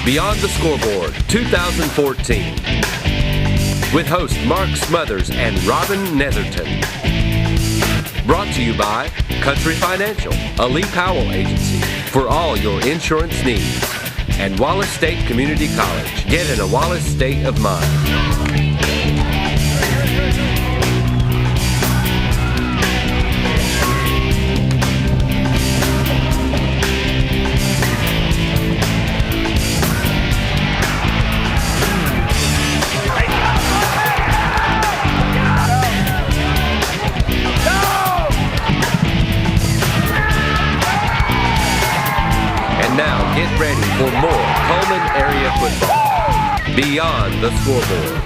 Beyond the Scoreboard 2014 with hosts Mark Smothers and Robin Netherton. Brought to you by Country Financial, a Lee Powell agency for all your insurance needs, and Wallace State Community College. Get in a Wallace state of mind. Now get ready for more Coleman area football. Beyond the Scoreboard.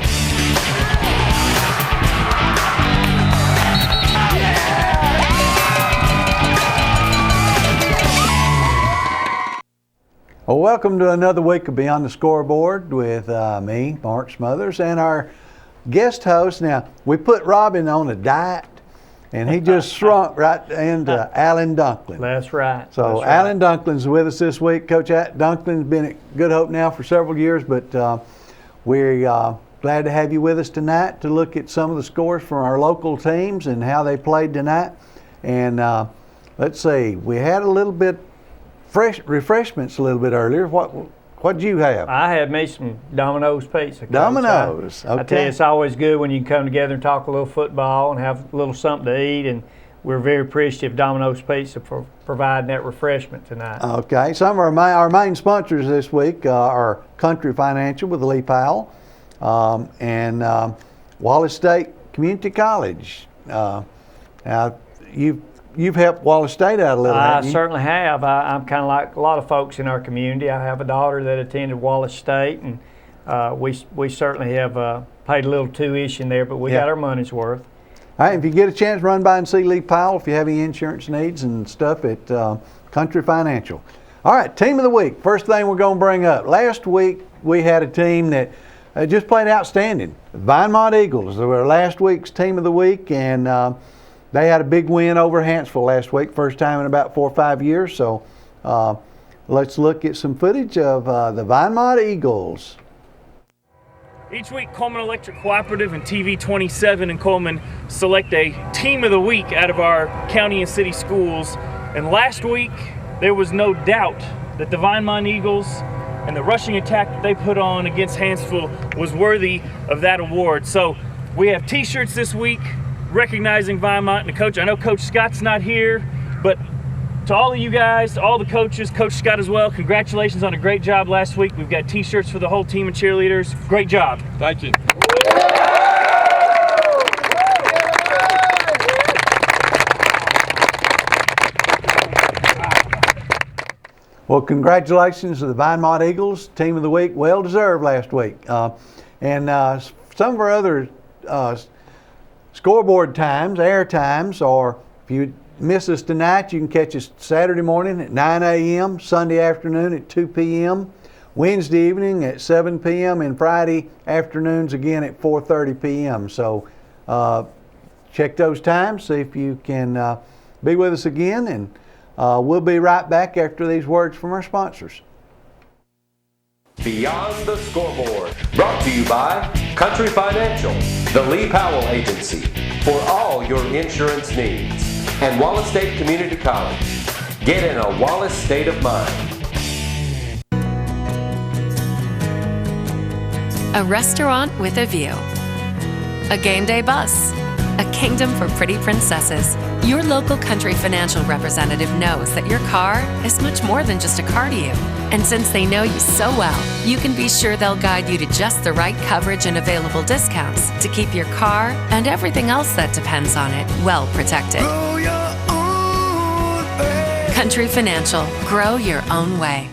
Well, welcome to another week of Beyond the Scoreboard with me, Mark Smothers, and our guest host. Now, we put Robin on a diet, and he just shrunk right into Alan Dunklin. That's right. So That's Alan Dunklin's with us this week. Coach Dunklin's been at Good Hope now for several years, but we're glad to have you with us tonight to look at some of the scores from our local teams and how they played tonight. And let's see, we had a little bit refreshments a little bit earlier. What did you have? I had me some Domino's pizza. Domino's, okay. I tell you, it's always good when you can come together and talk a little football and have a little something to eat, and we're very appreciative of Domino's Pizza for providing that refreshment tonight. Okay, some of our main sponsors this week are Country Financial with Lee Powell and Wallace State Community College. Now, You've helped Wallace State out a little, haven't you? I certainly have. I'm kind of like a lot of folks in our community. I have a daughter that attended Wallace State, and we certainly have paid a little tuition there, but we got our money's worth. All right, if you get a chance, run by and see Lee Powell if you have any insurance needs and stuff at Country Financial. All right, Team of the Week. First thing we're going to bring up. Last week we had a team that just played outstanding. The Vinemont Eagles. They were last week's Team of the Week, and they had a big win over Hanceville last week, first time in about 4 or 5 years. So let's look at some footage of the Vinemont Eagles. Each week, Coleman Electric Cooperative and TV 27 in Coleman select a Team of the Week out of our county and city schools. And last week, there was no doubt that the Vinemont Eagles and the rushing attack that they put on against Hanceville was worthy of that award. So we have t-shirts this week recognizing Vinemont. And Coach, I know Coach Scott's not here, but to all of you guys, to all the coaches, Coach Scott as well, congratulations on a great job last week. We've got t-shirts for the whole team and cheerleaders. Great job. Thank you. Well, congratulations to the Vinemont Eagles, Team of the Week, well deserved last week. And some of our other scoreboard times, air times, or if you miss us tonight, you can catch us Saturday morning at 9 a.m., Sunday afternoon at 2 p.m., Wednesday evening at 7 p.m., and Friday afternoons again at 4:30 p.m. So check those times, see if you can be with us again, and we'll be right back after these words from our sponsors. Beyond the Scoreboard, brought to you by Country Financial, the Lee Powell agency for all your insurance needs, and Wallace State Community College. Get in a Wallace state of mind. A restaurant with a view. A game day bus. A kingdom for pretty princesses. Your local Country Financial representative knows that your car is much more than just a car to you. And since they know you so well, you can be sure they'll guide you to just the right coverage and available discounts to keep your car and everything else that depends on it well protected. Country Financial. Grow your own way.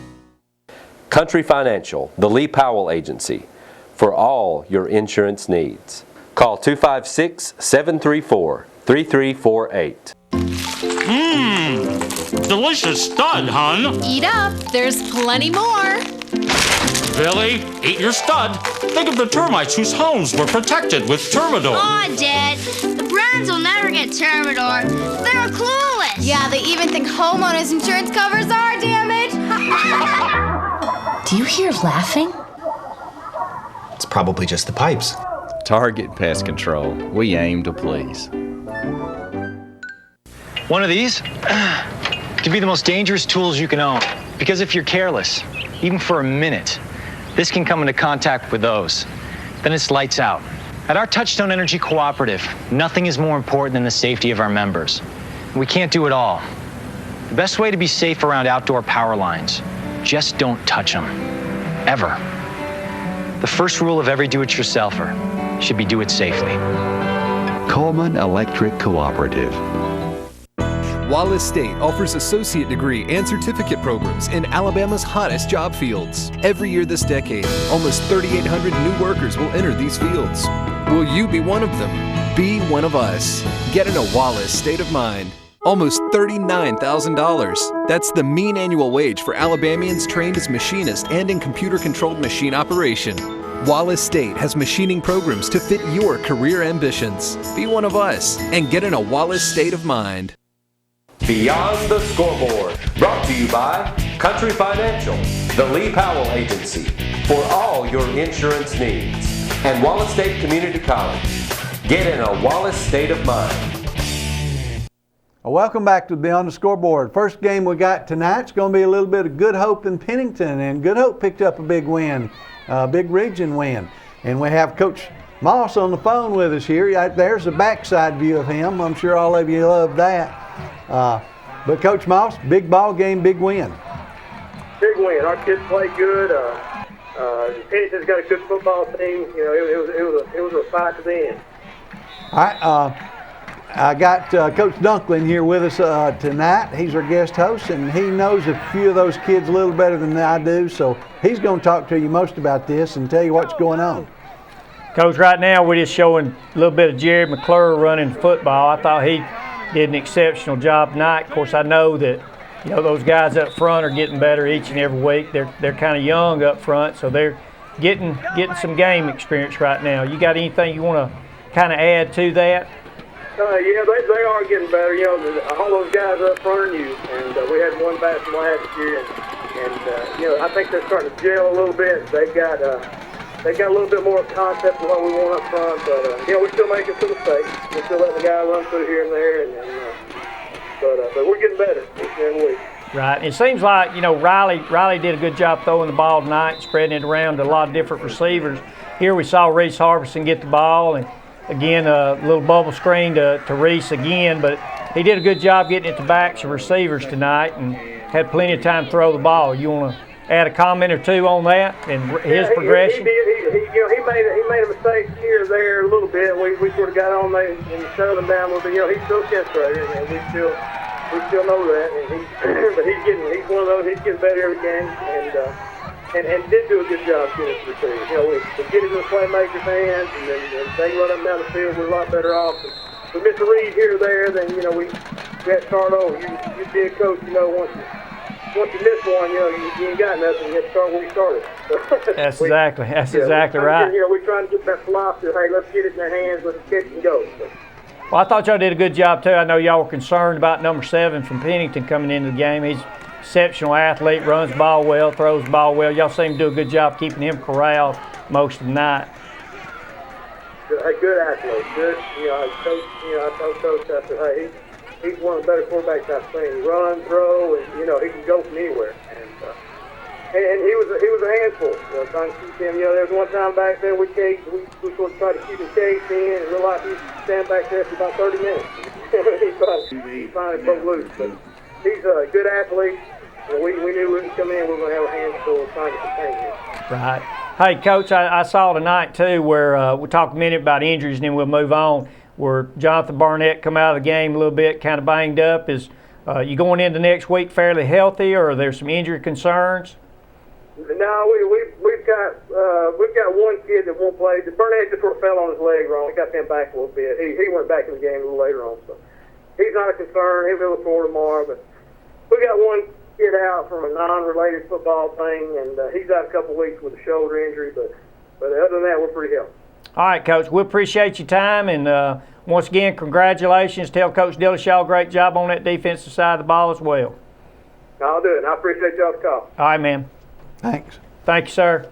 Country Financial, the Lee Powell agency for all your insurance needs. Call 256-734-3348. Delicious stud, hun. Eat up, there's plenty more. Billy, eat your stud. Think of the termites whose homes were protected with Termidor. Aw, Dad, the Browns will never get Termidor. They're clueless. Yeah, they even think homeowners insurance covers our damage. Do you hear laughing? It's probably just the pipes. Target Pest Control. We aim to please. One of these can be the most dangerous tools you can own. Because if you're careless, even for a minute, this can come into contact with those. Then it's lights out. At our Touchstone Energy Cooperative, nothing is more important than the safety of our members. We can't do it all. The best way to be safe around outdoor power lines, just don't touch them. Ever. The first rule of every do-it-yourselfer should be do it safely. Coleman Electric Cooperative. Wallace State offers associate degree and certificate programs in Alabama's hottest job fields. Every year this decade, almost 3,800 new workers will enter these fields. Will you be one of them? Be one of us. Get in a Wallace state of mind. Almost $39,000. That's the mean annual wage for Alabamians trained as machinists and in computer-controlled machine operation. Wallace State has machining programs to fit your career ambitions. Be one of us and get in a Wallace state of mind. Beyond the Scoreboard, brought to you by Country Financial, the Lee Powell Agency, for all your insurance needs, and Wallace State Community College. Get in a Wallace state of mind. Welcome back to Beyond the Scoreboard. First game we got tonight's going to be a little bit of Good Hope and Pennington, and Good Hope picked up a big win, a big region win. And we have Coach Moss on the phone with us here. There's a backside view of him. I'm sure all of you love that. But Coach Moss, big ball game, big win. Big win. Our kids play good. Pennington's got a good football team. You know, it was a fight to the end. All right. I got Coach Dunklin here with us tonight. He's our guest host, and he knows a few of those kids a little better than I do, so he's going to talk to you most about this and tell you what's going on. Coach, right now we're just showing a little bit of Jared McClure running football. I thought he did an exceptional job tonight. Of course, I know that those guys up front are getting better each and every week. They're kind of young up front, so they're getting some game experience right now. You got anything you want to kind of add to that? Yeah, they are getting better. All those guys up front are new, and we had one back from last year, and I think they're starting to gel a little bit. They got a little bit more concept of what we want up front, but we're still making some mistakes. We're still letting the guy run through here and there, but we're getting better every week. Right. It seems like Riley did a good job throwing the ball tonight, spreading it around to a lot of different receivers. Here we saw Reese Harbison get the ball, and again, a little bubble screen to Reese again, but he did a good job getting it to backs and receivers tonight and had plenty of time to throw the ball. You want to add a comment or two on that and his progression? He made a mistake here or there a little bit. We sort of got on there and shut him down a little bit. He's still a chest grader, and we still know that. And but he's one of those. He's getting better every game, and did do a good job getting it to the receiver. We get it in the playmaker's hands, and then they run up down the field. We're a lot better off. If we miss a read here or there, then we got to start over. You be a coach, once you miss one, you ain't got nothing. You have to start where you started. That's exactly right. We're trying to get that philosophy. Hey, let's get it in their hands. Let's catch and go. Well, I thought y'all did a good job too. I know y'all were concerned about number 7 from Pennington coming into the game. He's exceptional athlete, runs the ball well, throws the ball well. Y'all seem to do a good job keeping him corralled most of the night. A good athlete, good. I told Coach, I said, hey, he's one of the better quarterbacks I've seen. Run, throw, and he can go from anywhere. And he was a handful. Trying to keep him. There was one time back there we sort of tried to keep him caged in, and realized he stand back there for about 30 minutes. he finally broke loose, but he's a good athlete. We knew we would come in, we were going to have a handful of trying to contain him. Right. Hey, Coach, I saw tonight, too, where we'll talk a minute about injuries and then we'll move on, where Jonathan Barnett come out of the game a little bit, kind of banged up. Is you going into next week fairly healthy, or are there some injury concerns? No, we've got one kid that won't play. Barnett just sort of fell on his leg wrong. He got him back a little bit. He went back in the game a little later on, so he's not a concern. He'll be able to score tomorrow, but we got one kid out from a non-related football thing, and he's out a couple weeks with a shoulder injury, but other than that, we're pretty healthy. All right, Coach, we appreciate your time, and once again, congratulations. Tell Coach Dillashaw great job on that defensive side of the ball as well. I'll do it, and I appreciate y'all's call. All right, man. Thanks. Thank you, sir.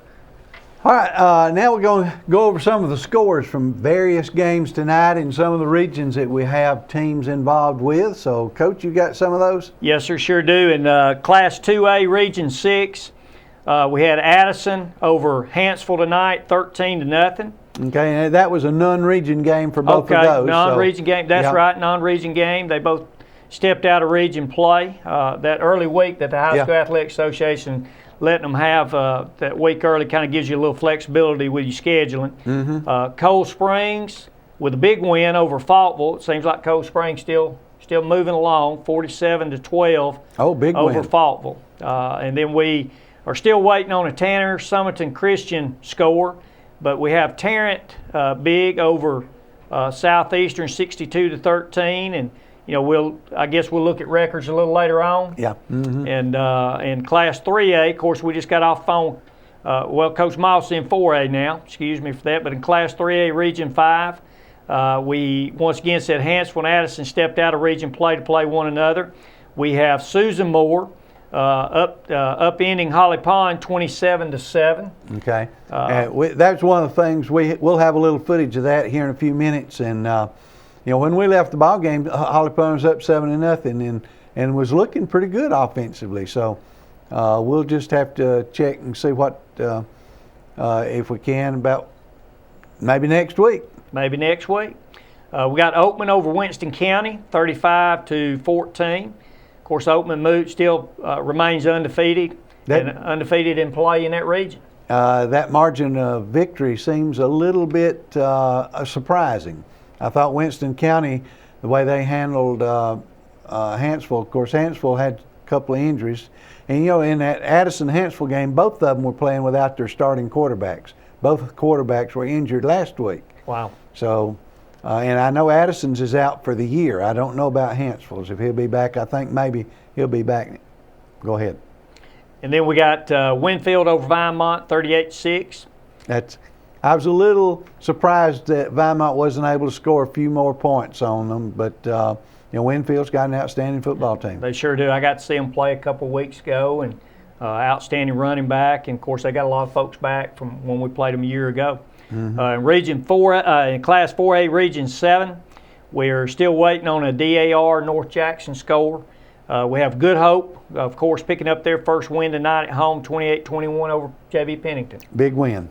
All right, now we're going to go over some of the scores from various games tonight in some of the regions that we have teams involved with. So, Coach, you got some of those? Yes, sir, sure do. In Class 2A, Region 6, we had Addison over Hanceville tonight, 13-0. Okay, and that was a non-region game for both of those. Non-region game. That's right, non-region game. They both stepped out of region play. That early week that the High School Athletic Association letting them have that week early kind of gives you a little flexibility with your scheduling. Cold Springs with a big win over Faultville. It seems like Cold Springs still moving along, 47-12 over win. Faultville. And then we are still waiting on a Tanner Summerton Christian score, but we have Tarrant big over Southeastern 62-13, and I guess we'll look at records a little later on. Yeah. And in Class 3A, of course, we just got off phone. Coach Moss in 4A now. Excuse me for that. But in Class 3A, Region 5, we once again said Hanceville and Addison stepped out of region play to play one another. We have Susan Moore upending Holly Pond 27-7. Okay. That's one of the things we'll have a little footage of that here in a few minutes. And when we left the ball game, Holly Pond was up 7-0 and was looking pretty good offensively. So we'll just have to check and see what if we can about maybe next week. Maybe next week. We got Oakman over Winston County, 35-14. Of course, Oakman still remains undefeated and undefeated in play in that region. That margin of victory seems a little bit surprising. I thought Winston County, the way they handled Hanceville, of course, Hanceville had a couple of injuries. And, in that Addison-Hanceville game, both of them were playing without their starting quarterbacks. Both quarterbacks were injured last week. Wow. So, and I know Addison's is out for the year. I don't know about Hanceville's. If he'll be back, I think maybe he'll be back. Go ahead. And then we got Winfield over Vinemont, 38-6. I was a little surprised that Vinemont wasn't able to score a few more points on them, but Winfield's got an outstanding football team. They sure do. I got to see them play a couple of weeks ago, and outstanding running back. And of course, they got a lot of folks back from when we played them a year ago. In Region 4, in Class 4A, Region 7, we're still waiting on a DAR North Jackson score. We have Good Hope, of course, picking up their first win tonight at home, 28-21 over JV Pennington. Big win.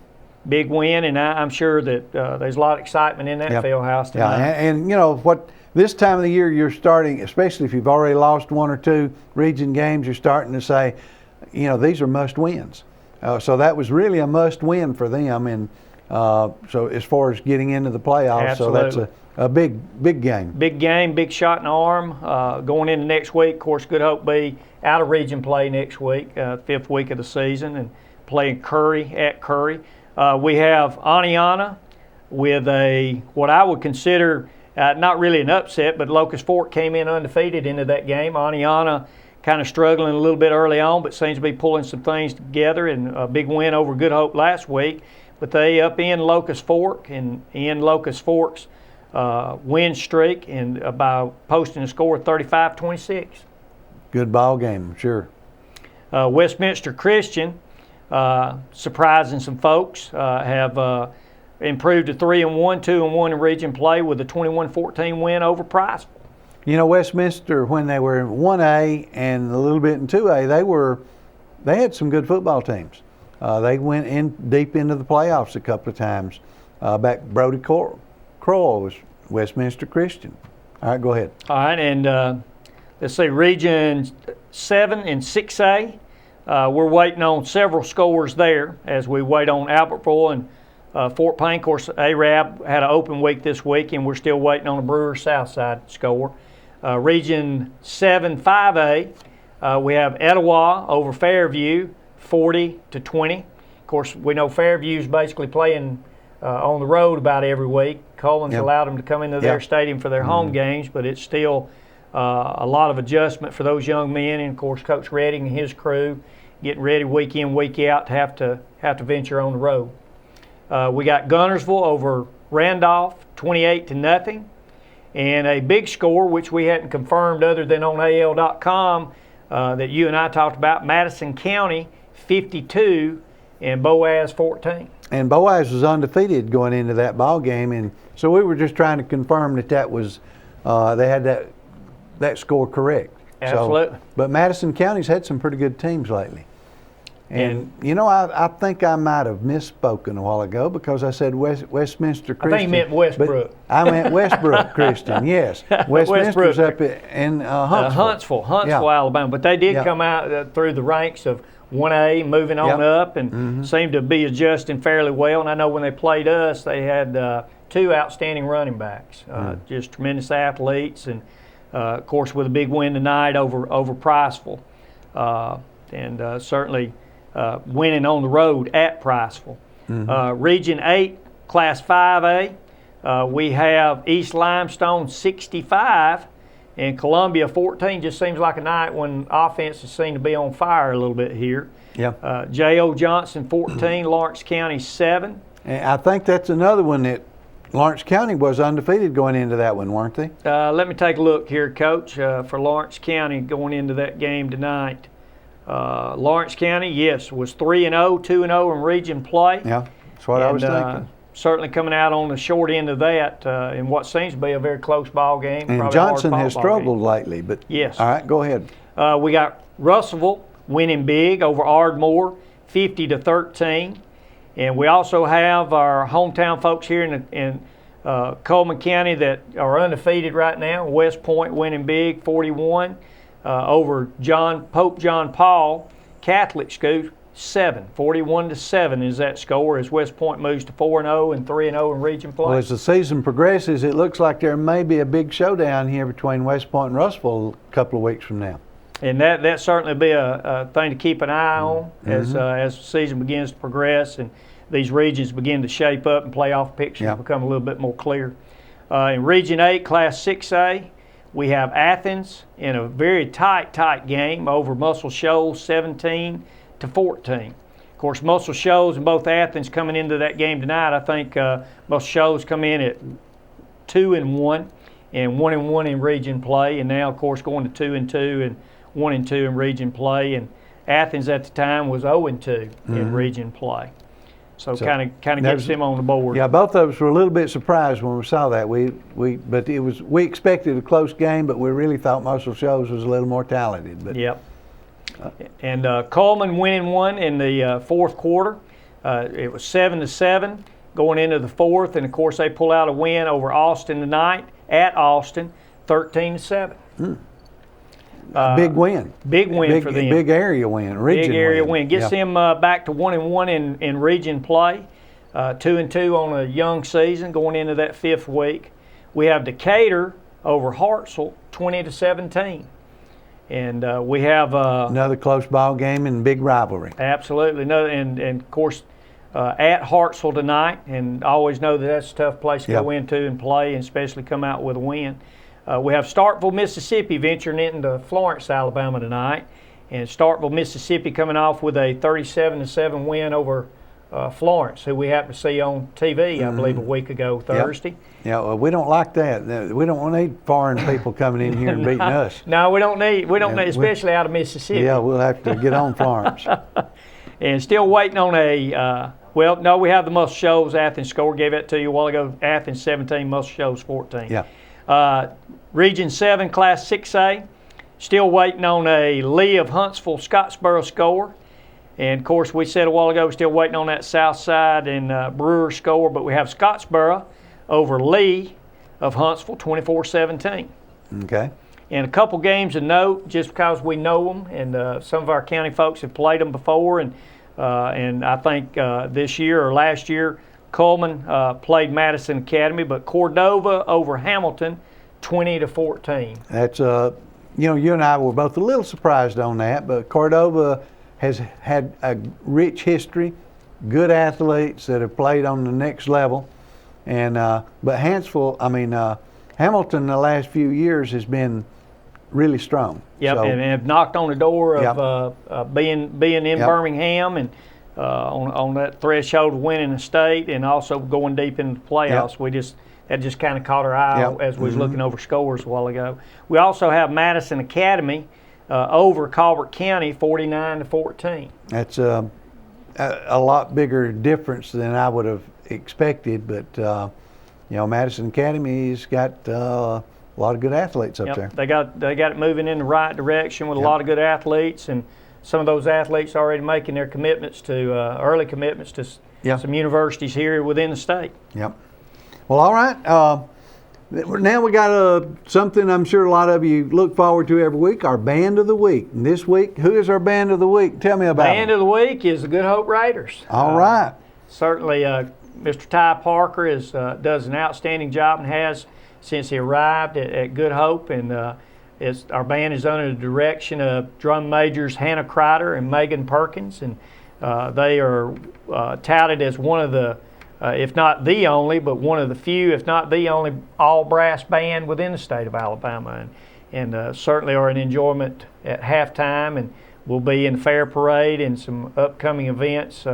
Big win, and I'm sure that there's a lot of excitement in that field house tonight. Yeah, and what this time of the year you're starting, especially if you've already lost one or two region games, you're starting to say, these are must wins. So that was really a must win for them, and so as far as getting into the playoffs, Absolutely. So that's a big game. Big game, big shot in the arm. Going into next week, of course, Good Hope be out of region play next week, 5th week of the season, and playing Curry at Curry. We have Aniana with what I would consider not really an upset, but Locust Fork came in undefeated into that game. Aniana kind of struggling a little bit early on, but seems to be pulling some things together, and a big win over Good Hope last week. But they upend Locust Fork and end Locust Fork's win streak and by posting a score of 35-26. Good ball game, sure. Westminster Christian, surprising some folks, have improved to 3-1, 2-1 in region play with a 21-14 win over Priceville. Westminster, when they were in 1A and a little bit in 2A, they had some good football teams. They went in deep into the playoffs a couple of times. Back Brody Crowell was Westminster Christian. All right, go ahead. All right, and let's see, Region 7 and 6A. We're waiting on several scores there as we wait on Albertville and Fort Payne. Of course, Arab had an open week this week, and we're still waiting on a Brewers Southside score. Region 7 5A, we have Etowah over Fairview, 40-20. Of course, we know Fairview's basically playing on the road about every week. Colin's allowed them to come into their stadium for their home games, but it's still a lot of adjustment for those young men, and of course Coach Redding and his crew getting ready week in, week out to have to venture on the road. We got Gunnersville over Randolph, 28-0, and a big score which we hadn't confirmed other than on AL.com that you and I talked about. Madison County 52 and Boaz 14. And Boaz was undefeated going into that ball game, and so we were just trying to confirm that was they had that score correct. Absolutely. So, but Madison County's had some pretty good teams lately. And you know, I think I might have misspoken a while ago because I said Westminster Christian. I think you meant Westbrook. I meant Westbrook Christian, yes. Westminster's up in Huntsville. Huntsville, Alabama. But they did come out through the ranks of 1A, moving on up, and seemed to be adjusting fairly well. And I know when they played us, they had 2 outstanding running backs, just tremendous athletes, and of course with a big win tonight over Priceville, and certainly winning on the road at Priceville. Region 8, Class 5A, we have East Limestone 65 and Columbia 14. Just seems like a night when offenses seem to be on fire a little bit here. J.O. Johnson 14, Lawrence County 7. And I think that's another one that Lawrence County was undefeated going into that one, weren't they? Let me take a look here, Coach, for Lawrence County going into that game tonight. Lawrence County, yes, was 3-0, 2-0 in region play. Yeah, that's what I was thinking. Certainly coming out on the short end of that in what seems to be a very close ball game. And Johnson has struggled lately, but yes. All right, go ahead. We got Russellville winning big over Ardmore, 50-13, and we also have our hometown folks here in Coleman County that are undefeated right now. West Point winning big, 41. Over Pope John Paul Catholic School, 41-7 is that score as West Point moves to 4-0 and 3-0 in region play. Well, as the season progresses, it looks like there may be a big showdown here between West Point and Russellville a couple of weeks from now. And that certainly be a thing to keep an eye on as the season begins to progress and these regions begin to shape up and playoff pictures become a little bit more clear. In Region 8, Class 6A, we have Athens in a very tight game over Muscle Shoals, 17-14. Of course, Muscle Shoals and both Athens coming into that game tonight. I think Muscle Shoals come in at 2-1 and 1-1 in region play, and now, of course, going to 2-2 and 1-2 in region play. And Athens at the time was 0-2 in region play. So kind of gets them on the board. Yeah, both of us were a little bit surprised when we saw that. But we expected a close game, but we really thought Muscle Shoals was a little more talented. But and Coleman winning one in the fourth quarter. It was 7-7 going into the fourth, and of course they pull out a win over Austin tonight at Austin, 13-7. Big win. Big win for them. Big area win. Region big area win. Gets them back to 1-1 in region play. 2-2 on a young season going into that 5th week. We have Decatur over Hartselle, 20-17. And we have another close ball game and big rivalry. Absolutely. No, and of course at Hartselle tonight, and I always know that's a tough place to go into and play, and especially come out with a win. We have Starkville, Mississippi venturing into Florence, Alabama tonight. And Starkville, Mississippi coming off with a 37-7 win over Florence, who we happened to see on TV, I believe, a week ago Thursday. Yeah, well, we don't like that. We don't need foreign people coming in here and beating us. No, we don't need, especially out of Mississippi. Yeah, we'll have to get on Florence. And still waiting on a, we have the Muscle Shoals Athens score. Gave that to you a while ago. Athens 17, Muscle Shoals 14. Yeah. Region 7, Class 6A, still waiting on a Lee of Huntsville Scottsboro score. And, of course, we said a while ago, we're still waiting on that Southside and Brewer score, but we have Scottsboro over Lee of Huntsville, 24-17. Okay. And a couple games of note, just because we know them, and some of our county folks have played them before, and I think this year or last year, Coleman played Madison Academy, but Cordova over Hamilton, 20-14. That's you and I were both a little surprised on that, but Cordova has had a rich history, good athletes that have played on the next level, and but Hamilton the last few years has been really strong. Yep, and have knocked on the door of being in Birmingham and on that threshold of winning the state and also going deep into the playoffs. That just kind of caught our eye as we was looking over scores a while ago. We also have Madison Academy over Colbert County, 49-14. That's a lot bigger difference than I would have expected. But Madison Academy's got a lot of good athletes up there. They got it moving in the right direction with a lot of good athletes, and some of those athletes already making their commitments to early commitments to some universities here within the state. Yep. Well, all right. Now we got something I'm sure a lot of you look forward to every week, our Band of the Week. And this week, who is our Band of the Week? Tell me about it. Band of the Week is the Good Hope Raiders. All right. Certainly, Mr. Ty Parker does an outstanding job and has since he arrived at Good Hope. And our band is under the direction of drum majors Hannah Crider and Megan Perkins. And they are touted as one of the if not the only, but one of the few, if not the only, all-brass band within the state of Alabama, and certainly are an enjoyment at halftime, and will be in the Fair Parade and some upcoming events,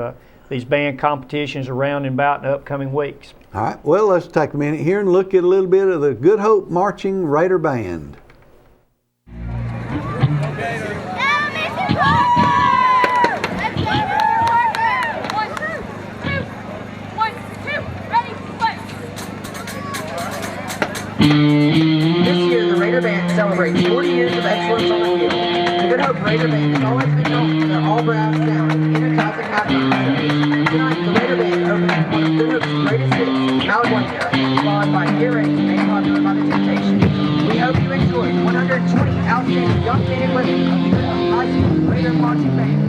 these band competitions around and about in the upcoming weeks. All right, well, let's take a minute here and look at a little bit of the Good Hope Marching Raider Band. This year, the Raider Band celebrates 40 years of excellence on the field. The Good Hope Raider Band has always been known for their all-brass sound and energizing halftime shows. Tonight, the Raider Band opens one of Good Hope's greatest hits, Malaguena, followed by Earrings, made popular by the Temptations. We hope you enjoy 120 outstanding young men and women of the Good Hope High School Raider Marching Band.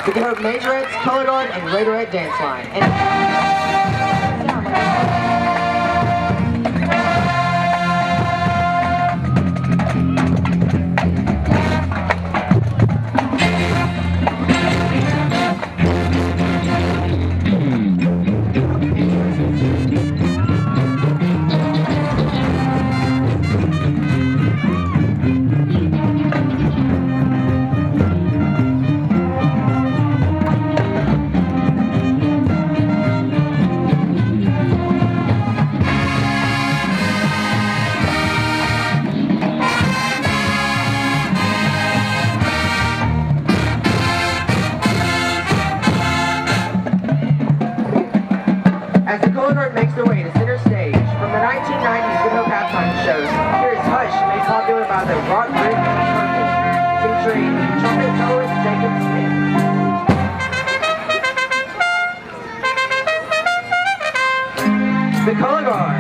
The Good Hope Majorettes, Color Guard, and Raiderette Dance Line. As the Color Guard makes their way to center stage, from the 1990s Good Hope halftime shows, here is Hush, made popular by the rock group featuring trumpet soloist Jacob Smith. The Color Guard.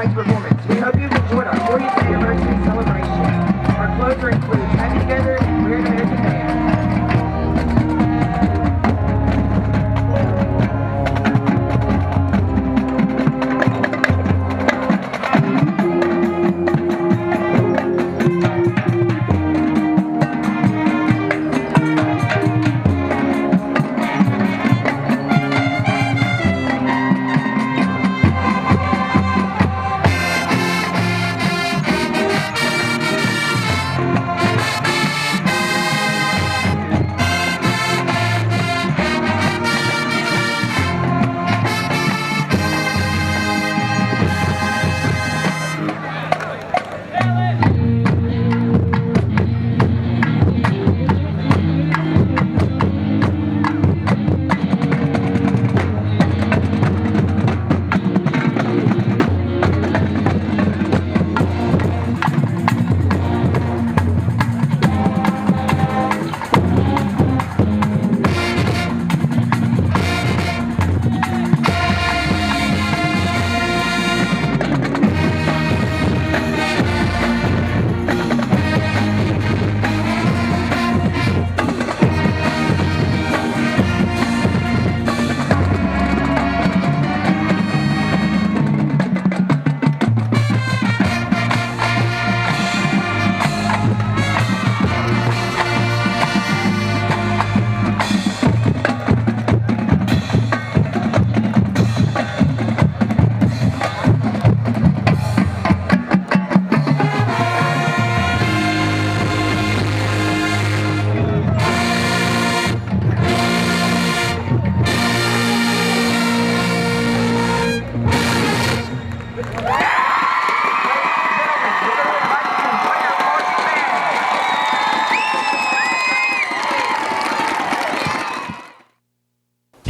tonight's performance. We hope you've enjoyed our 40th anniversary celebration. Our closer includes Happy Together and Weird American Band.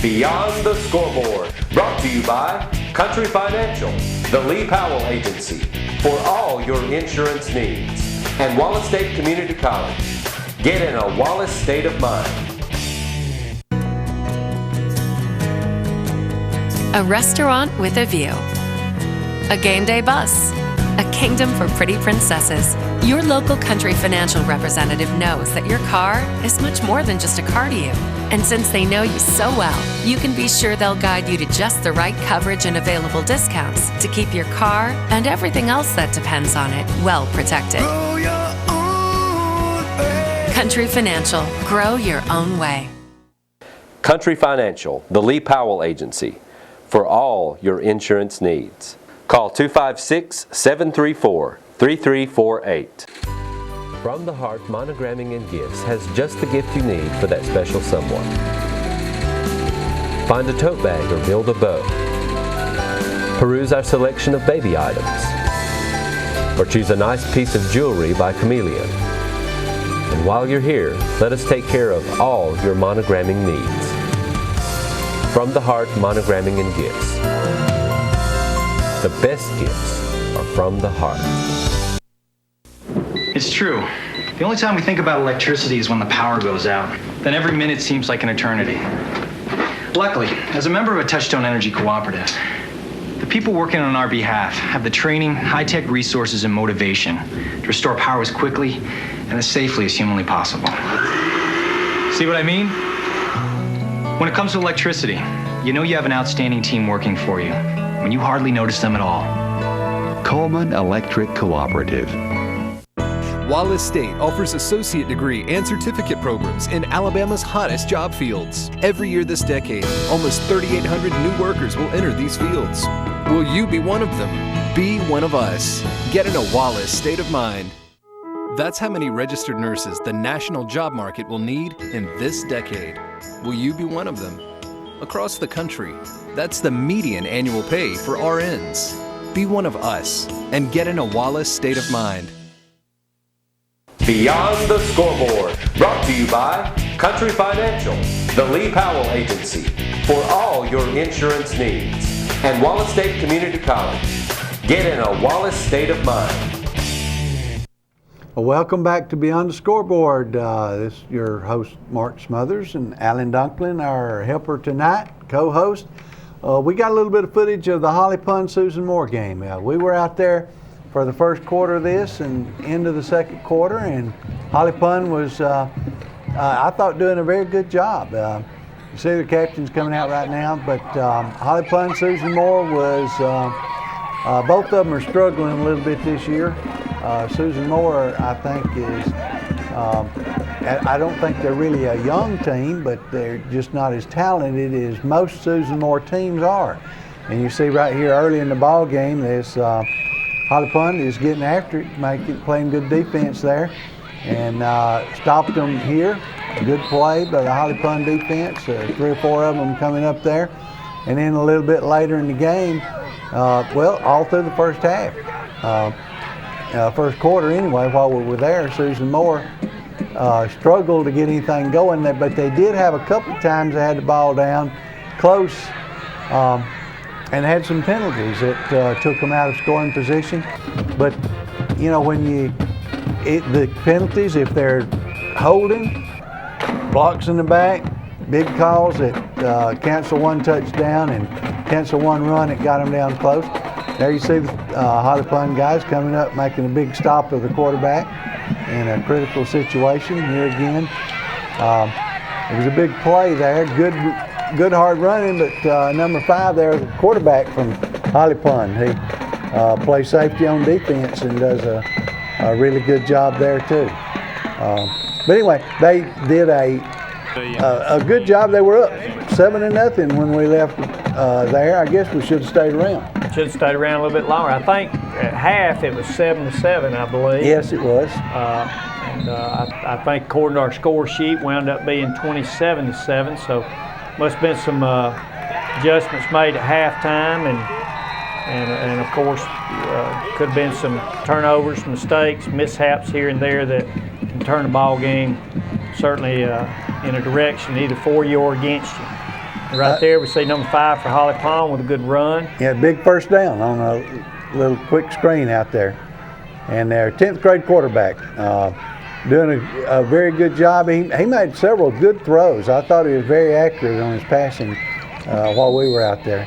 Beyond the Scoreboard, brought to you by Country Financial, the Lee Powell Agency, for all your insurance needs, and Wallace State Community College. Get in a Wallace state of mind. A restaurant with a view. A game day bus. A kingdom for pretty princesses. Your local Country Financial representative knows that your car is much more than just a car to you. And since they know you so well, you can be sure they'll guide you to just the right coverage and available discounts to keep your car and everything else that depends on it well protected. Country Financial. Grow your own way. Country Financial, the Lee Powell Agency, for all your insurance needs. Call 256-734-3348. From the Heart Monogramming and Gifts has just the gift you need for that special someone. Find a tote bag or build a bow. Peruse our selection of baby items. Or choose a nice piece of jewelry by Chameleon. And while you're here, let us take care of all your monogramming needs. From the Heart Monogramming and Gifts. The best gifts are from the heart. It's true. The only time we think about electricity is when the power goes out. Then every minute seems like an eternity. Luckily, as a member of a Touchstone Energy Cooperative, the people working on our behalf have the training, high-tech resources, and motivation to restore power as quickly and as safely as humanly possible. See what I mean? When it comes to electricity, you know you have an outstanding team working for you when you hardly notice them at all. Coleman Electric Cooperative. Wallace State offers associate degree and certificate programs in Alabama's hottest job fields. Every year this decade, almost 3,800 new workers will enter these fields. Will you be one of them? Be one of us. Get in a Wallace state of mind. That's how many registered nurses the national job market will need in this decade. Will you be one of them? Across the country, that's the median annual pay for RNs. Be one of us and get in a Wallace state of mind. Beyond the Scoreboard, brought to you by Country Financial, the Lee Powell Agency, for all your insurance needs, and Wallace State Community College. Get in a Wallace state of mind. Well, welcome back to Beyond the Scoreboard. This is your host, Mark Smothers, and Alan Dunklin, our helper tonight, co-host. we got a little bit of footage of the Holly Pond Susan Moore game. We were out there for the first quarter of this and into the second quarter, and Holly Pond was, I thought, doing a very good job. You see the captain's coming out right now, but Holly Pond Susan Moore was, both of them are struggling a little bit this year. Susan Moore, I think, is, I don't think they're really a young team, but they're just not as talented as most Susan Moore teams are. And you see right here early in the ball game, this Holly Pond is getting after it, playing good defense there, and stopped them here. Good play by the Holly Pond defense. 3 or 4 of them coming up there, and then a little bit later in the game, well, all through the first half, first quarter anyway, while we were there, Susan Moore struggled to get anything going there, but they did have a couple of times they had the ball down close. And had some penalties that took them out of scoring position. But, you know, when the penalties, if they're holding, blocks in the back, big calls that cancel 1 touchdown and cancel 1 run, it got them down close. There you see the Holly Pond guys coming up, making a big stop of the quarterback in a critical situation. Here again, it was a big play there. Good hard running, but number 5 there, the quarterback from Holly Pond, he plays safety on defense and does a really good job there too. But anyway, they did a good job. They were up 7-0 when we left there. I guess we should have stayed around. Should have stayed around a little bit longer. I think at half it was 7-7, I believe. Yes, it was. And I think according to our score sheet, wound up being 27-7. So must have been some adjustments made at halftime, and of course could have been some turnovers, mistakes, mishaps here and there that can turn the ball game certainly in a direction either for you or against you. And right there we see number 5 for Holly Pond with a good run. Yeah, big first down on a little quick screen out there. And their 10th grade quarterback doing a very good job. He made several good throws. I thought he was very accurate on his passing while we were out there.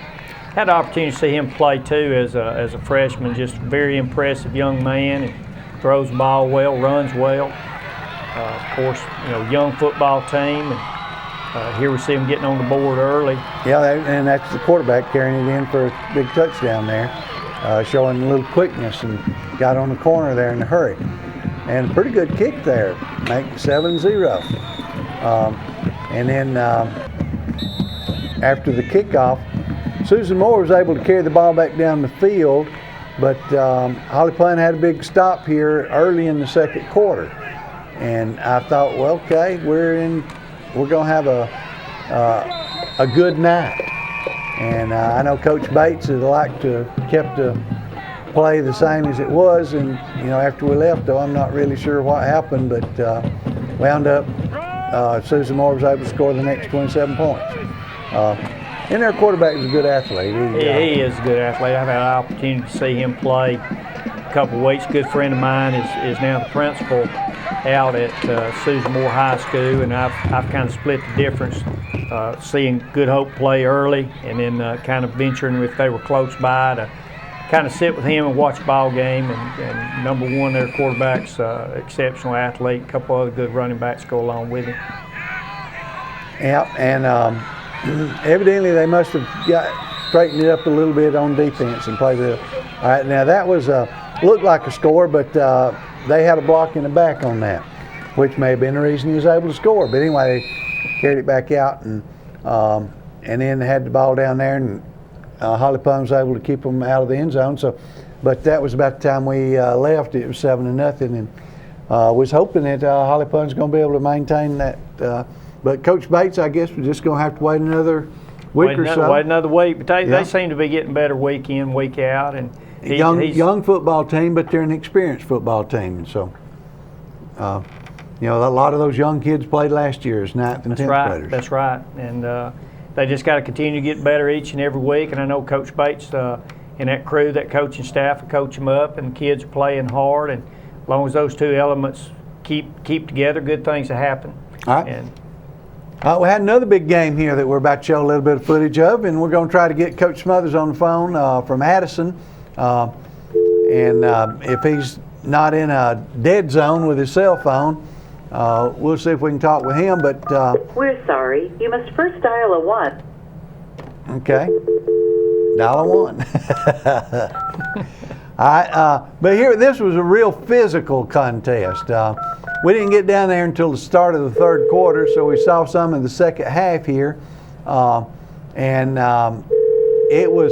Had the opportunity to see him play too as a freshman. Just a very impressive young man. And throws the ball well, runs well. Of course, you know, young football team. And here we see him getting on the board early. Yeah, and that's the quarterback carrying it in for a big touchdown there, showing a little quickness and got on the corner there in a hurry. And a pretty good kick there, make 7-0. And then after the kickoff, Susan Moore was able to carry the ball back down the field, but Holly Pond had a big stop here early in the second quarter. And I thought, well, okay, we're going to have a good night. And I know Coach Bates would like to have kept the play the same as it was, and you know, after we left, though, I'm not really sure what happened, but wound up Susan Moore was able to score the next 27 points. And their quarterback is a good athlete. He is a good athlete. I've had an opportunity to see him play a couple of weeks. A good friend of mine is now the principal out at Susan Moore High School, and I've kind of split the difference, seeing Good Hope play early, and then kind of venturing if they were close by to kind of sit with him and watch the ball game. And number 1, their quarterback's exceptional athlete. A couple other good running backs go along with him. Yeah, and evidently they must have straightened it up a little bit on defense and played it. All right, now that was looked like a score, but they had a block in the back on that, which may have been the reason he was able to score. But anyway, they carried it back out and then had the ball down there, and Holly Pond was able to keep them out of the end zone. So, but that was about the time we left. It was 7-0, and was hoping that Holly Pond's going to be able to maintain that. But Coach Bates, I guess, we're just going to have to wait another week or so. Wait another week. But they seem to be getting better week in, week out. And young football team, but they're an experienced football team. And so, you know, a lot of those young kids played last year as 9th and 10th graders. That's right. And they just got to continue to get better each and every week. And I know Coach Bates and that crew, that coaching staff, will coach them up, and the kids are playing hard. And as long as those two elements keep together, good things will happen. All right. And We had another big game here that we're about to show a little bit of footage of, and we're going to try to get Coach Smothers on the phone from Addison. And if he's not in a dead zone with his cell phone, we'll see if we can talk with him. But we're sorry. You must first dial a 1. Okay. Dial a 1. All right. But here, this was a real physical contest. We didn't get down there until the start of the third quarter, so we saw some in the second half here. It was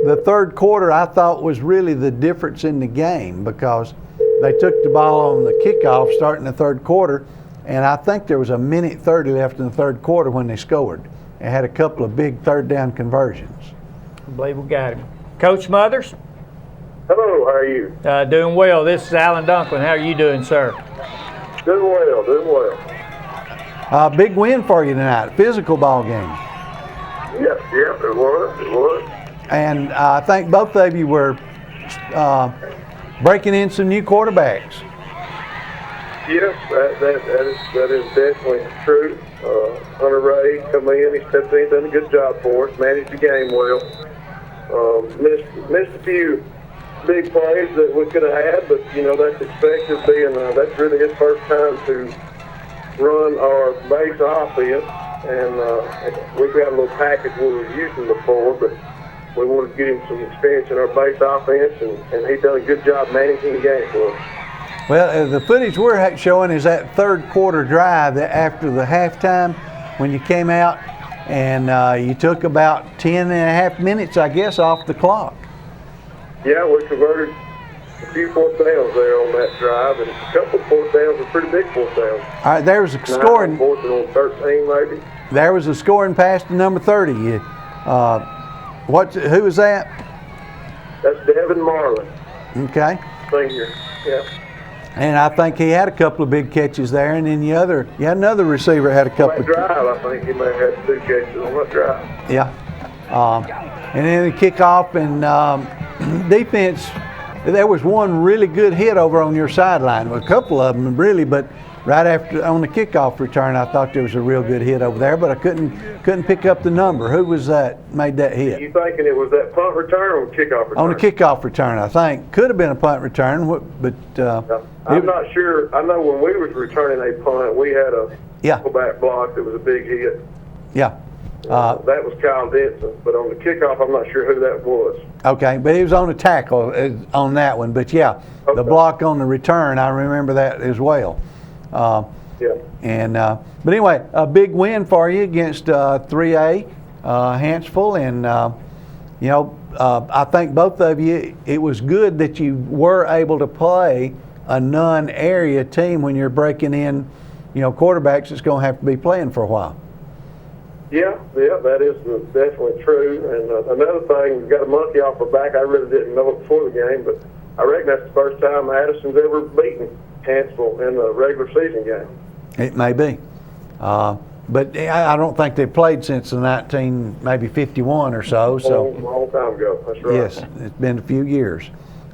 the third quarter I thought was really the difference in the game, because they took the ball on the kickoff starting the third quarter, and I think there was 1:30 left in the third quarter when they scored. They had a couple of big third down conversions. I believe we got him. Coach Smothers? Hello, how are you? Doing well. This is Alan Dunklin. How are you doing, sir? Doing well, doing well. Big win for you tonight, physical ball game. Yep, it was. And I think both of you were breaking in some new quarterbacks. Yes, that is definitely true. Hunter Ray come in, he stepped in, done a good job for us, managed the game well. Missed a few big plays that we could have had, but that's expected, being that's really his first time to run our base offense, and we've got a little package we were using before, but we wanted to get him some experience in our base offense, and he done a good job managing the game for us. Well, the footage we're showing is that third quarter drive that after the halftime, when you came out and you took about 10.5 minutes, I guess, off the clock. Yeah, we converted a few fourth downs there on that drive, and a couple of fourth downs were pretty big fourth downs. All right, there was a scoring. Fourth and on 13, maybe. There was a scoring pass to number 30. Who was that? That's Devin Marlin. Okay. Senior. Yeah. And I think he had a couple of big catches there, and then you had another receiver had a couple. On that drive, I think he may have had 2 catches on that drive. Yeah. And then the kickoff and defense. There was one really good hit over on your sideline. A couple of them really, but right after on the kickoff return, I thought there was a real good hit over there, but I couldn't pick up the number. Who was that made that hit? You thinking it was that punt return or kickoff return? On the kickoff return, I think. Could have been a punt return, but I'm not sure. I know when we was returning a punt, we had a fullback block that was a big hit. Yeah. That was Kyle Denson, but on the kickoff, I'm not sure who that was. Okay, but he was on the tackle on that one. But yeah, the block on the return, I remember that as well. And but anyway, a big win for you against 3A Hanceville, and I think both of you. It was good that you were able to play a non-area team when you're breaking in, quarterbacks that's going to have to be playing for a while. Yeah, that is definitely true. And another thing, we got a monkey off our back. I really didn't know it before the game, but I reckon that's the first time Addison's ever beaten Hanceville in a regular season game. It may be. But I don't think they've played since the 51 or so. So long time ago. That's right. Yes, it's been a few years.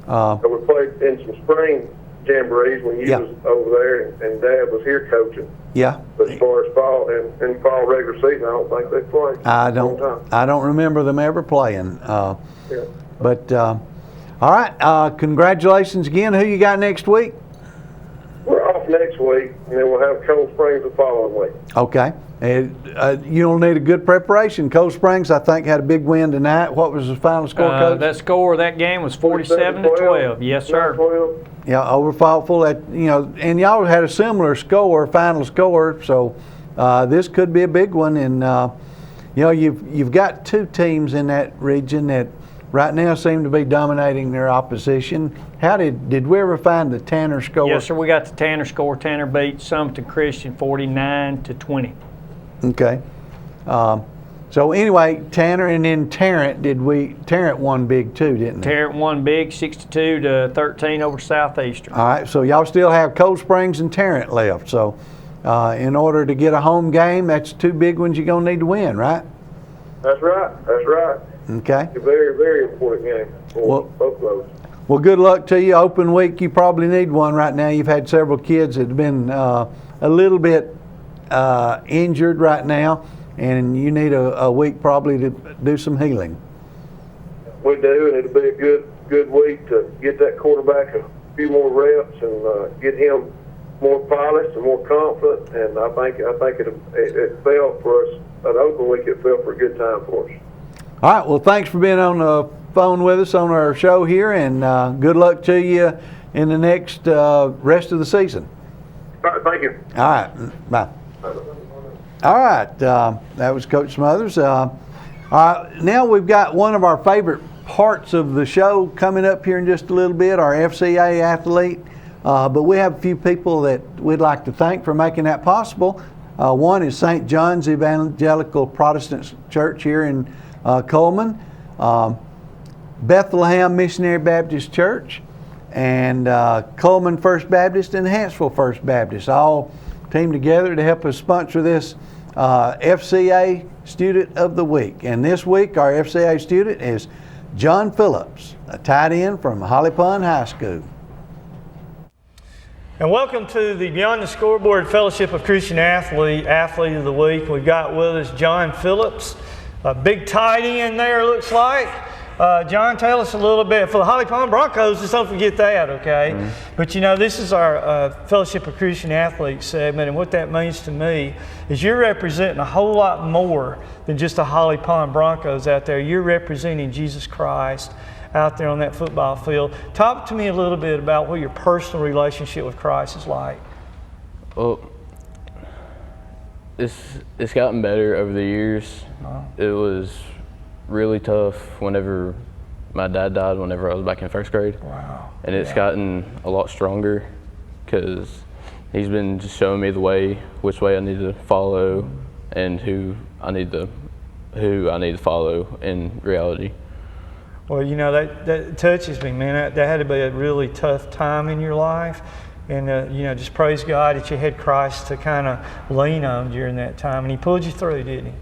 So we played in some spring jamborees when you was over there, and Dad was here coaching. Yeah. But as far as fall and fall regular season, I don't think they played. I don't remember them ever playing. But all right, congratulations again. Who you got next week? We're off next week, and then we'll have Cold Springs the following week. Okay. You'll need a good preparation. Cold Springs, I think, had a big win tonight. What was the final score, Coach? That score of that game was 47-12. Yes, sir. 12. Yeah, over Faulkville. And y'all had a similar score, final score. So this could be a big one. And you've got 2 teams in that region that right now seem to be dominating their opposition. How did we ever find the Tanner score? Yes, sir. We got the Tanner score. Tanner beat Summerton Christian 49-20. Okay. So anyway, Tanner and then Tarrant. Tarrant won big too, didn't they? Tarrant won big, 62-13 over Southeastern. All right. So y'all still have Cold Springs and Tarrant left. So in order to get a home game, that's 2 big ones you're gonna need to win, right? That's right. Okay. It's a very, very important game for both of those. Well, good luck to you. Open week, you probably need one right now. You've had several kids that have been a little bit injured right now, and you need a week probably to do some healing. We do, and it'll be a good week to get that quarterback a few more reps and get him more polished and more confident. And I think it fell for us an open week. It fell for a good time for us. All right. Well, thanks for being on the phone with us on our show here, and good luck to you in the next rest of the season. All right. Thank you. All right. Bye. All right. That was Coach Smothers. All right. Now we've got one of our favorite parts of the show coming up here in just a little bit, our FCA athlete. But we have a few people that we'd like to thank for making that possible. One is St. John's Evangelical Protestant Church here in Coleman, Bethlehem Missionary Baptist Church, and Coleman First Baptist and Hanceville First Baptist all teamed together to help us sponsor this FCA Student of the Week. And this week our FCA student is John Phillips, a tight end from Holly Pond High School. And welcome to the Beyond the Scoreboard Fellowship of Christian Athlete of the Week. We've got with us John Phillips, a big tight end there looks like. John, tell us a little bit. For the Holly Pond Broncos, just don't forget that, okay? Mm-hmm. But you know, this is our Fellowship of Christian Athletes segment, and what that means to me is you're representing a whole lot more than just the Holly Pond Broncos out there. You're representing Jesus Christ out there on that football field. Talk to me a little bit about what your personal relationship with Christ is like. Well, it's gotten better over the years. It was really tough whenever my dad died, whenever I was back in first grade. Wow. And it's gotten a lot stronger because he's been just showing me the way, which way I need to follow, and who I need to follow in reality. Well, you know, that touches me, man. That had to be a really tough time in your life. And, you know, just praise God that you had Christ to kind of lean on during that time. And He pulled you through, didn't He?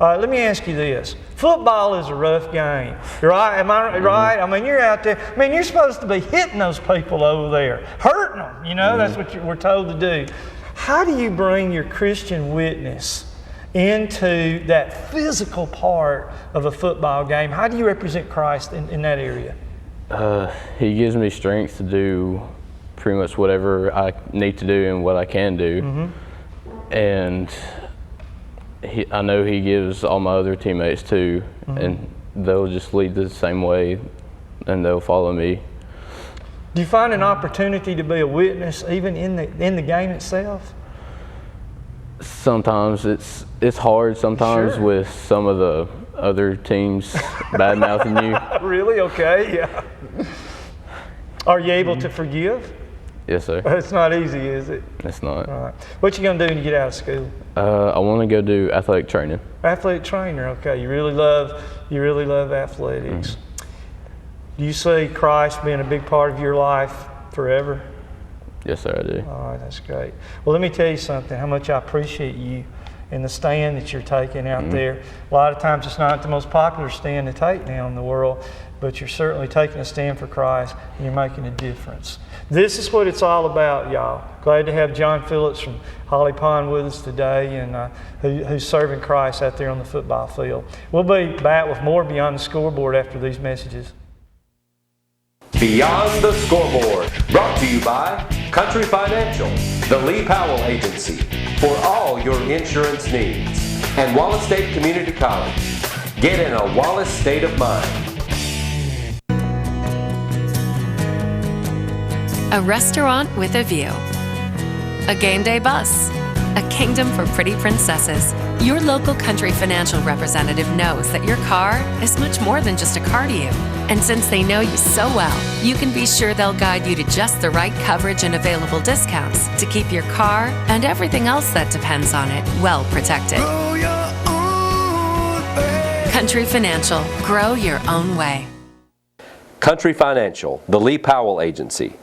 Let me ask you this. Football is a rough game, right? Am I right? I mean, you're out there. I mean, you're supposed to be hitting those people over there, hurting them. You know, that's what we're told to do. How do you bring your Christian witness into that physical part of a football game? How do you represent Christ in that area? He gives me strength to do pretty much whatever I need to do and what I can do. Mm-hmm. And I know He gives all my other teammates too, mm-hmm. and they'll just lead the same way and they'll follow me. Do you find an opportunity to be a witness even in the game itself? Sometimes it's hard sometimes with some of the other teams bad-mouthing you. Really? Okay, yeah. Are you able to forgive? Yes, sir. It's not easy, is it? It's not. All right. What you gonna do when you get out of school? I want to go do athletic training. Athletic trainer, okay. You really love athletics. Mm-hmm. Do you see Christ being a big part of your life forever? Yes, sir, I do. All right, that's great. Well, let me tell you something, how much I appreciate you and the stand that you're taking out there. A lot of times it's not the most popular stand to take now in the world, but you're certainly taking a stand for Christ and you're making a difference. This is what it's all about, y'all. Glad to have John Phillips from Holly Pond with us today, and who's serving Christ out there on the football field. We'll be back with more Beyond the Scoreboard after these messages. Beyond the Scoreboard, brought to you by Country Financial, the Lee Powell Agency, for all your insurance needs, and Wallace State Community College. Get in a Wallace state of mind. A restaurant with a view. A game day bus. A kingdom for pretty princesses. Your local Country Financial representative knows that your car is much more than just a car to you. And since they know you so well, you can be sure they'll guide you to just the right coverage and available discounts to keep your car and everything else that depends on it well protected. Country Financial. Grow your own way. Country Financial, the Lee Powell Agency,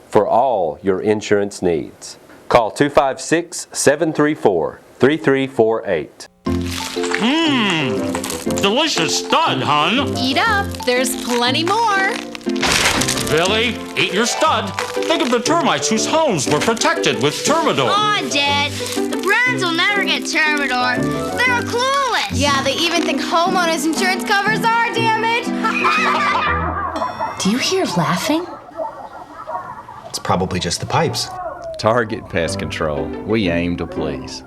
for all your insurance needs. Call 256-734-3348. Delicious stud, hon. Eat up, there's plenty more. Billy, eat your stud. Think of the termites whose homes were protected with Termidor. Aw, Dad, the Brands will never get Termidor. They're clueless. Yeah, they even think homeowners insurance covers our damage. Do you hear laughing? It's probably just the pipes. Target Pest Control. We aim to please.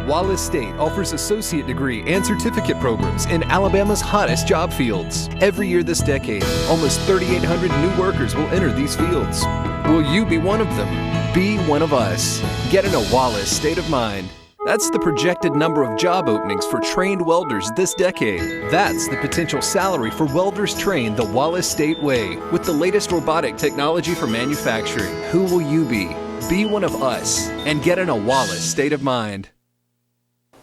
Wallace State offers associate degree and certificate programs in Alabama's hottest job fields. Every year this decade, almost 3,800 new workers will enter these fields. Will you be one of them? Be one of us. Get in a Wallace state of mind. That's the projected number of job openings for trained welders this decade. That's the potential salary for welders trained the Wallace State way with the latest robotic technology for manufacturing. Who will you be? Be one of us and get in a Wallace state of mind.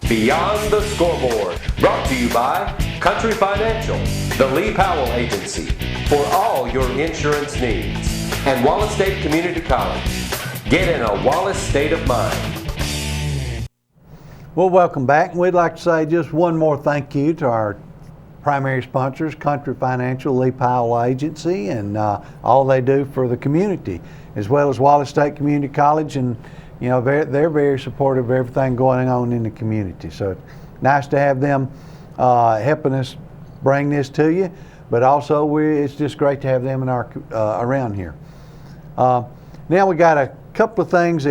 Beyond the Scoreboard, brought to you by Country Financial, the Lee Powell Agency, for all your insurance needs, and Wallace State Community College. Get in a Wallace state of mind. Well, welcome back. We'd like to say just one more thank you to our primary sponsors, Country Financial, Lee Powell Agency, and all they do for the community, as well as Wallace State Community College. And you know, they're very supportive of everything going on in the community. So it's nice to have them helping us bring this to you, but also it's just great to have them in our around here. Now we got a couple of things,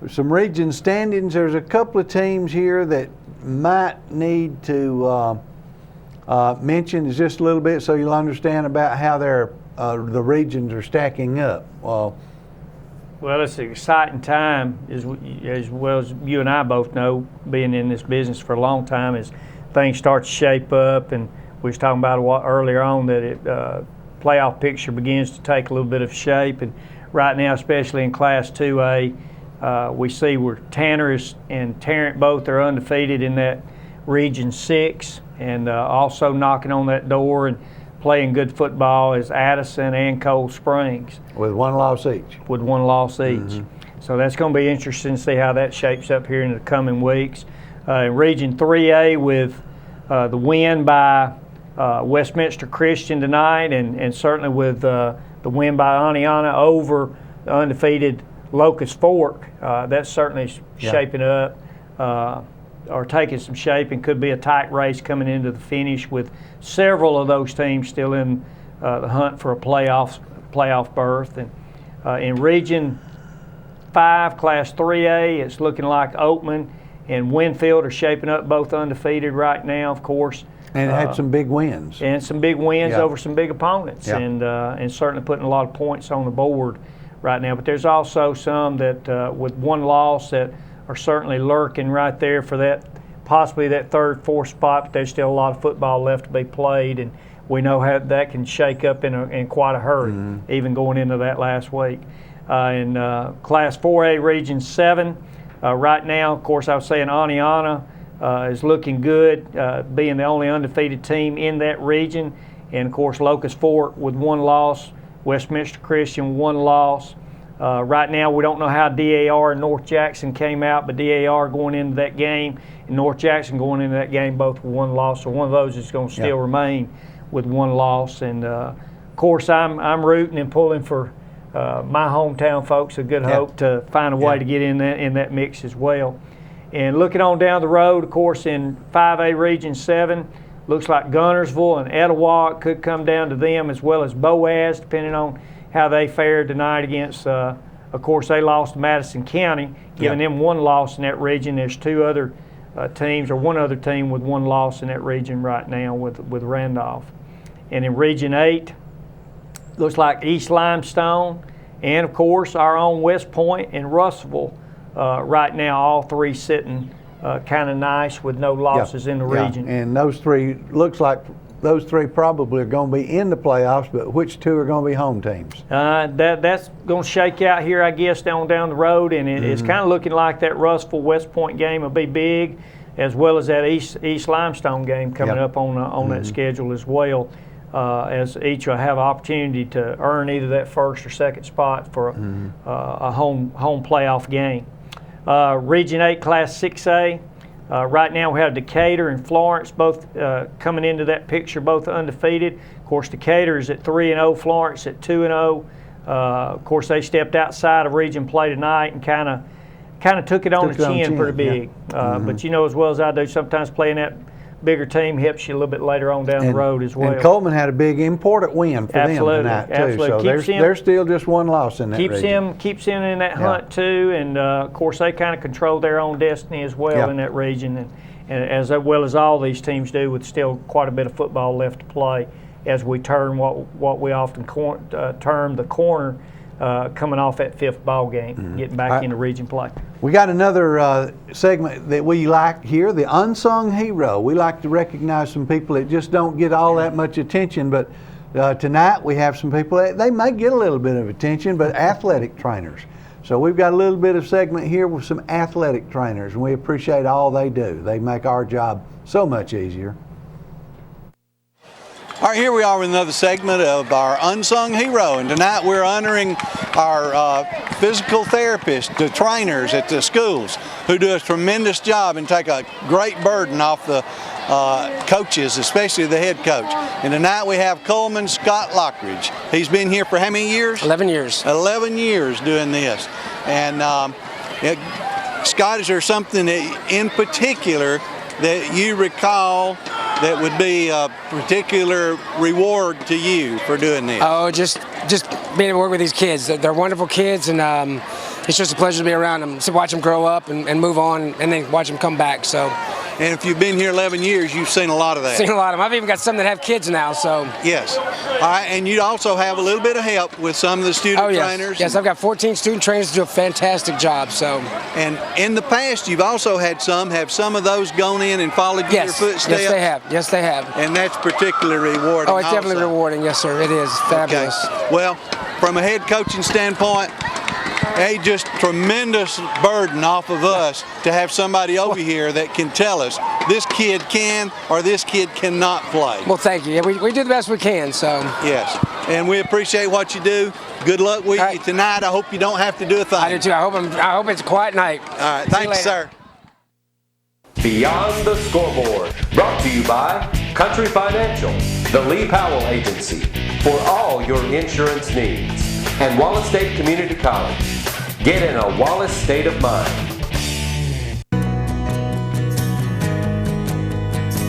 some region standings. There's a couple of teams here that might need to mention just a little bit so you'll understand about how the regions are stacking up. Well, it's an exciting time, as well as you and I both know, being in this business for a long time, as things start to shape up. And we was talking about earlier on that playoff picture begins to take a little bit of shape. And right now, especially in Class 2A, we see where Tanner and Tarrant both are undefeated in that Region 6, and also knocking on that door and playing good football is Addison and Cold Springs. With one loss each. With one loss each. Mm-hmm. So that's going to be interesting to see how that shapes up here in the coming weeks. In Region 3A with the win by Westminster Christian tonight, and certainly with the win by Aniana over the undefeated Locust Fork, that's certainly shaping up. Or taking some shape, and could be a tight race coming into the finish with several of those teams still in the hunt for a playoff berth. And in Region 5, Class 3A, it's looking like Oatman and Winfield are shaping up both undefeated right now, of course. And had some big wins. And some big wins over some big opponents, and certainly putting a lot of points on the board right now. But there's also some that with one loss that are certainly lurking right there for that, possibly that third, fourth spot, but there's still a lot of football left to be played, and we know how that can shake up in quite a hurry, even going into that last week. In Class 4A, Region 7, right now, of course, I was saying Aniana is looking good, being the only undefeated team in that region, and of course, Locust Fork with one loss, Westminster Christian one loss. Right now, we don't know how DAR and North Jackson came out, but DAR going into that game and North Jackson going into that game both with one loss. So one of those is going to still remain with one loss. And of course, I'm rooting and pulling for my hometown folks. A good hope to find a way to get in that mix as well. And looking on down the road, of course, in 5A Region 7, looks like Gunnersville and Etowah could come down to them, as well as Boaz, depending on how they fared tonight against, of course, they lost to Madison County, giving them one loss in that region. There's two other teams, or one other team with one loss in that region right now with Randolph. And in Region 8, looks like East Limestone and, of course, our own West Point and Russellville right now, all three sitting kind of nice with no losses in the region. And those three looks like those three probably are going to be in the playoffs, but which two are going to be home teams? That's going to shake out here, I guess, down the road, and it's kind of looking like that Russellville-West Point game will be big, as well as that East Limestone game coming up on that schedule as well, as each will have an opportunity to earn either that first or second spot for a home playoff game. Region 8 Class 6A. Right now we have Decatur and Florence both coming into that picture, both undefeated. Of course, Decatur is at 3-0, Florence at 2-0. Of course, they stepped outside of region play tonight and kind of took it on the chin pretty big. But you know as well as I do, sometimes playing that bigger team helps you a little bit later on down the road as well. And Coleman had a big important win for them tonight too. So they're still just one loss in that region. Keeps him in that hunt too, and of course they kind of control their own destiny as well in that region, and as well as all these teams do, with still quite a bit of football left to play as we turn what we often term the corner, coming off that fifth ball game, getting back into region play. We got another segment that we like here, the Unsung Hero. We like to recognize some people that just don't get all that much attention, but tonight we have some people that they may get a little bit of attention, but athletic trainers. So we've got a little bit of segment here with some athletic trainers, and we appreciate all they do. They make our job so much easier. All right, here we are with another segment of our Unsung Hero, and tonight we're honoring our physical therapists, the trainers at the schools who do a tremendous job and take a great burden off the coaches, especially the head coach. And tonight we have Coleman Scott Lockridge. He's been here for how many years? 11 years. 11 years doing this. And Scott, is there something that, in particular that you recall that would be a particular reward to you for doing this? Oh, just being able to work with these kids. They're wonderful kids, and it's just a pleasure to be around them, to watch them grow up and move on, and then watch them come back. So. And if you've been here 11 years, you've seen a lot of that. Seen a lot of them. I've even got some that have kids now, so. Yes. All right, and you also have a little bit of help with some of the student trainers. Yes, I've got 14 student trainers who do a fantastic job, so. And in the past, you've also had have some of those gone in and followed your footsteps? Yes, they have. Yes, they have. And that's particularly rewarding. Oh, it's definitely rewarding. Yes, sir. It is fabulous. Okay. Well, from a head coaching standpoint, just tremendous burden off of us to have somebody over here that can tell us this kid can or this kid cannot play. Well, thank you. Yeah, we do the best we can, so. Yes, and we appreciate what you do. Good luck with you tonight. I hope you don't have to do a thing. I do too. I hope it's a quiet night. All right, thanks, sir. Beyond the Scoreboard, brought to you by Country Financial, the Lee Powell Agency, for all your insurance needs, and Wallace State Community College. Get in a Wallace state of mind.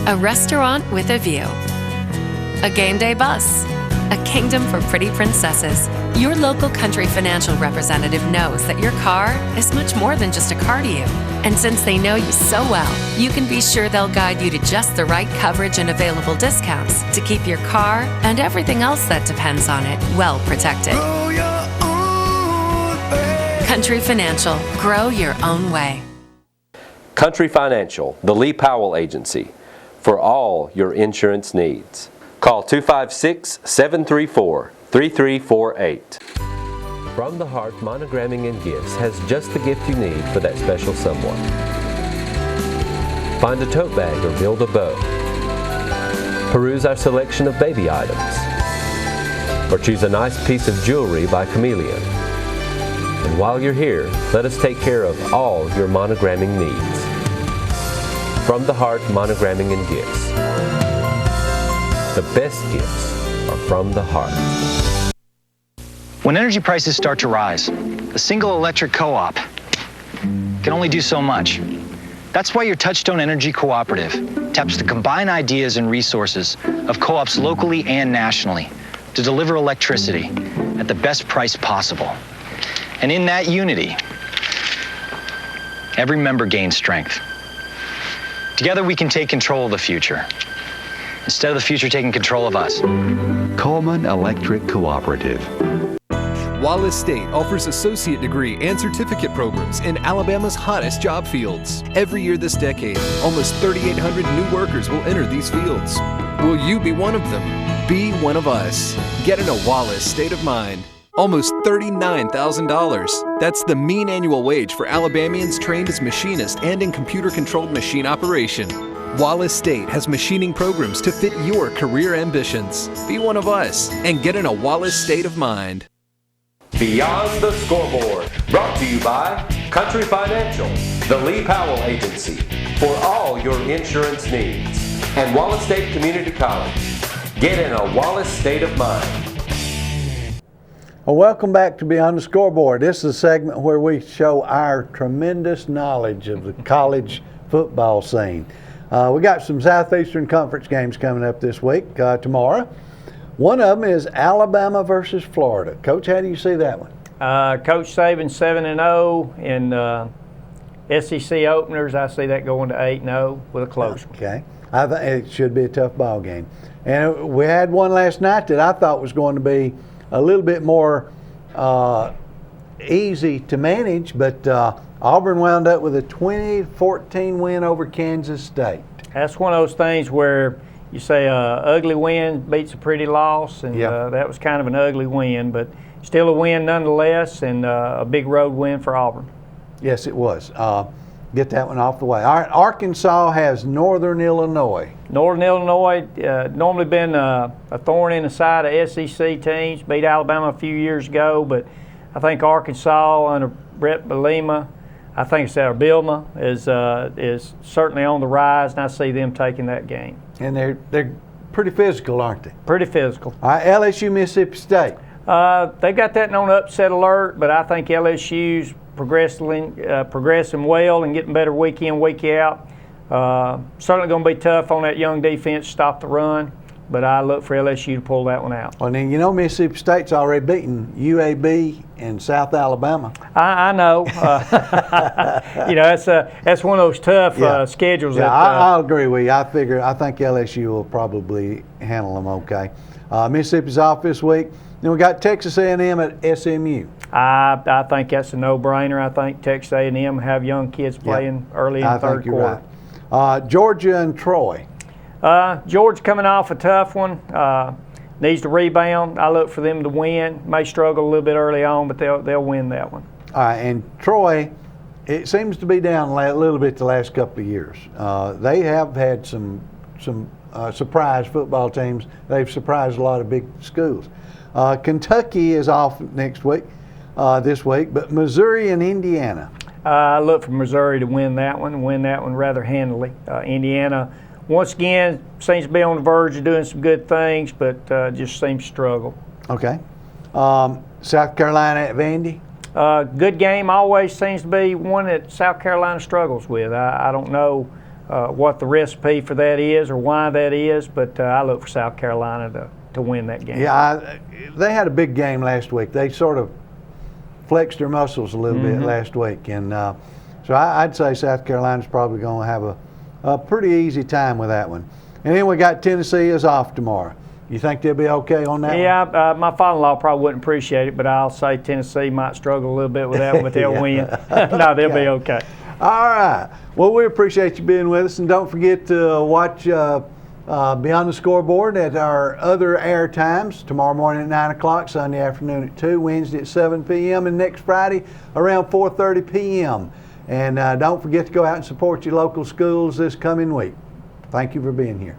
A restaurant with a view. A game day bus. A kingdom for pretty princesses. Your local Country Financial representative knows that your car is much more than just a car to you. And since they know you so well, you can be sure they'll guide you to just the right coverage and available discounts to keep your car and everything else that depends on it well protected. Country Financial. Grow your own way. Country Financial, the Lee Powell Agency, for all your insurance needs. Call 256-734-3348. From the Heart Monogramming and Gifts has just the gift you need for that special someone. Find a tote bag or build a bow. Peruse our selection of baby items. Or choose a nice piece of jewelry by Chameleon. And while you're here, let us take care of all your monogramming needs. From the Heart Monogramming and Gifts. The best gifts are from the heart. When energy prices start to rise, a single electric co-op can only do so much. That's why your Touchstone Energy Cooperative taps the combined ideas and resources of co-ops locally and nationally to deliver electricity at the best price possible. And in that unity, every member gains strength. Together we can take control of the future, instead of the future taking control of us. Coleman Electric Cooperative. Wallace State offers associate degree and certificate programs in Alabama's hottest job fields. Every year this decade, almost 3,800 new workers will enter these fields. Will you be one of them? Be one of us. Get in a Wallace state of mind. Almost $39,000. That's the mean annual wage for Alabamians trained as machinists and in computer-controlled machine operation. Wallace State has machining programs to fit your career ambitions. Be one of us and get in a Wallace state of mind. Beyond the Scoreboard, brought to you by Country Financial, the Lee Powell Agency, for all your insurance needs, and Wallace State Community College. Get in a Wallace state of mind. Well, welcome back to Beyond the Scoreboard. This is a segment where we show our tremendous knowledge of the college football scene. We got some Southeastern Conference games coming up this week, tomorrow. One of them is Alabama versus Florida. Coach, how do you see that one? Coach Saban 7-0 in SEC openers. I see that going to 8-0 with a close one. Okay. I think it should be a tough ball game. And we had one last night that I thought was going to be a little bit more easy to manage, but Auburn wound up with a 20-14 win over Kansas State. That's one of those things where you say ugly win beats a pretty loss, and that was kind of an ugly win, but still a win nonetheless, and a big road win for Auburn. Yes, it was. Get that one off the way. All right, Arkansas has Northern Illinois. Northern Illinois normally been a thorn in the side of SEC teams. Beat Alabama a few years ago, but I think Arkansas under Brett Bielema, Bielema is certainly on the rise, and I see them taking that game. And they're pretty physical, aren't they? Pretty physical. All right, LSU, Mississippi State. They've got that on upset alert, but I think LSU's progressing well and getting better week in, week out. Certainly going to be tough on that young defense to stop the run, but I look for LSU to pull that one out. Well, then, Mississippi State's already beaten UAB and South Alabama. I know. That's one of those tough schedules. Yeah, I'll agree with you. I think LSU will probably handle them okay. Mississippi's off this week. Then we got Texas A&M at SMU. I think that's a no-brainer. I think Texas A&M have young kids playing early in the third quarter. Right. Georgia and Troy. Georgia coming off a tough one. Needs to rebound. I look for them to win. May struggle a little bit early on, but they'll win that one. All right, and Troy, it seems to be down a little bit the last couple of years. They have had some surprise football teams. They've surprised a lot of big schools. Kentucky is off this week, but Missouri and Indiana. I look for Missouri to win that one rather handily. Indiana, once again, seems to be on the verge of doing some good things, but just seems to struggle. Okay. South Carolina at Vandy. Good game always seems to be one that South Carolina struggles with. I don't know what the recipe for that is or why that is, but I look for South Carolina to win that game. Yeah, they had a big game last week. They sort of flexed their muscles a little bit last week, and so I'd say South Carolina's probably going to have a pretty easy time with that one. And then we got Tennessee is off tomorrow. You think they'll be okay on that one? Yeah, my father-in-law probably wouldn't appreciate it, but I'll say Tennessee might struggle a little bit with that one, but they'll win. No, they'll be okay. All right. Well, we appreciate you being with us, and don't forget to watch Beyond the Scoreboard at our other air times, tomorrow morning at 9 o'clock, Sunday afternoon at 2, Wednesday at 7 p.m., and next Friday around 4:30 p.m. And don't forget to go out and support your local schools this coming week. Thank you for being here.